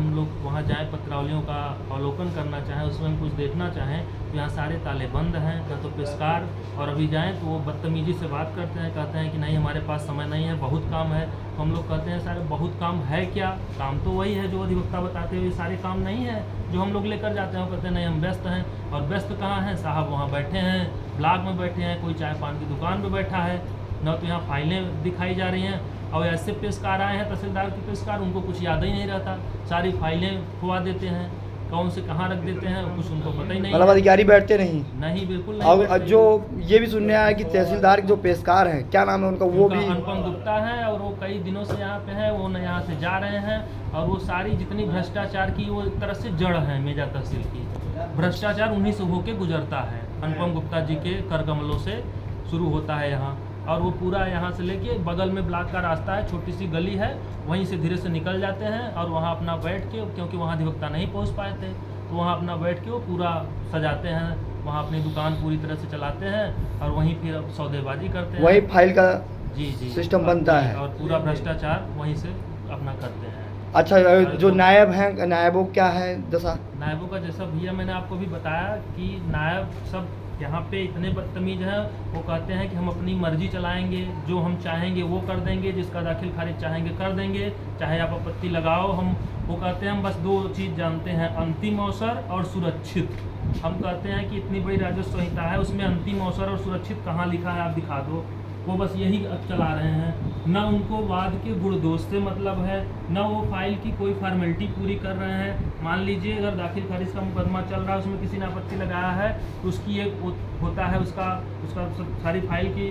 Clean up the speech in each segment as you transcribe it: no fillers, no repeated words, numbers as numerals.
हम लोग वहाँ जाएँ, पत्रावलियों का अवलोकन करना चाहें, उसमें हम कुछ देखना चाहें तो यहाँ सारे ताले बंद हैं। ना तो पेशकार और अभी जाएँ तो वो बदतमीज़ी से बात करते हैं, कहते हैं कि नहीं हमारे पास समय नहीं है, बहुत काम है। तो हम लोग कहते हैं सारे बहुत काम है क्या? काम तो वही है जो अधिवक्ता बताते हुए सारे काम नहीं है जो हम लोग लेकर जाते हैं। वो कहते हैं नहीं हम व्यस्त हैं। और व्यस्त कहाँ हैं साहब? वहाँ बैठे हैं, ब्लॉक में बैठे हैं, कोई चाय पान की दुकान पे बैठा है, न तो यहाँ फाइलें दिखाई जा रही हैं। और ऐसे पेशकार आए हैं तहसीलदार के पेशकार, उनको कुछ याद ही नहीं रहता, सारी फाइलें खुआ देते हैं, कौन से कहाँ रख देते हैं कुछ उनको पता ही नहीं। मतलब अधिकारी बैठते नहीं? नहीं, बिल्कुल नहीं और बैठते। जो ये भी सुनने आया कि तहसीलदार के जो पेशकार हैं, क्या नाम है उनका, वो उनका भी अनुपम गुप्ता है और वो कई दिनों से यहाँ पे है, वो न यहाँ से जा रहे हैं। और वो सारी जितनी भ्रष्टाचार की वो एक तरह से जड़ है मेजा तहसील की, भ्रष्टाचार उन्हीं से होके गुजरता है। अनुपम गुप्ता जी के कर कमलों से शुरू होता है यहाँ। और वो पूरा यहाँ से लेके बगल में ब्लॉक का रास्ता है, छोटी सी गली है, वहीं से धीरे से निकल जाते हैं और वहाँ अपना बैठ के, क्योंकि वहाँ अधिवक्ता नहीं पहुँच पाए थे, तो वहाँ अपना बैठ के वो पूरा सजाते हैं, वहाँ अपनी दुकान पूरी तरह से चलाते हैं और वहीं फिर सौदेबाजी करते हैं। वही फाइल का जी सिस्टम बनता है और पूरा भ्रष्टाचार वहीं से अपना करते हैं। अच्छा, जो नायब हैं, नायबों क्या है दशा? नायबों का जैसा भैया मैंने आपको भी बताया कि नायब सब यहाँ पे इतने बदतमीज हैं, वो कहते हैं कि हम अपनी मर्जी चलाएंगे, जो हम चाहेंगे वो कर देंगे, जिसका दाखिल खारिज चाहेंगे कर देंगे, चाहे आप आपत्ति लगाओ। हम वो कहते हैं हम बस दो चीज़ जानते हैं, अंतिम अवसर और सुरक्षित। हम कहते हैं कि इतनी बड़ी राजस्व संहिता है, उसमें अंतिम अवसर और सुरक्षित कहाँ लिखा है आप दिखा दो। वो बस यही अब चला रहे हैं, ना उनको वाद के गुण दोष से मतलब है, ना वो फाइल की कोई फॉर्मेलिटी पूरी कर रहे हैं। मान लीजिए अगर दाखिल खारिज का मुकदमा चल रहा है, उसमें किसी ने आपत्ति लगाया है तो उसकी एक होता है उसका सारी फाइल की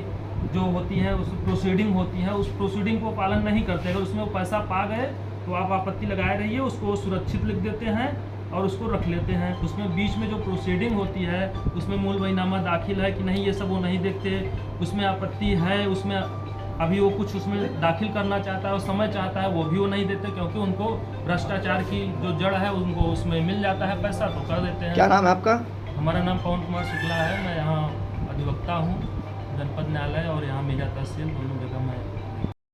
जो होती है उस प्रोसीडिंग होती है, उस प्रोसीडिंग को पालन नहीं करते। अगर उसमें वो पैसा पा गए तो आप आपत्ति लगाए रहिए, उसको सुरक्षित लिख देते हैं और उसको रख लेते हैं। उसमें बीच में जो प्रोसीडिंग होती है उसमें मूल वहीनामा दाखिल है कि नहीं ये सब वो नहीं देखते, उसमें आपत्ति है, उसमें अभी वो कुछ उसमें दाखिल करना चाहता है और समय चाहता है वो भी वो नहीं देते, क्योंकि उनको भ्रष्टाचार की जो जड़ है उनको उसमें मिल जाता है पैसा तो कर देते हैं। क्या नाम है आपका? हमारा नाम पवन कुमार शुक्ला है, मैं यहाँ अधिवक्ता हूँ, जनपद न्यायालय और यहाँ मेजा तहसील दोनों जगह मैं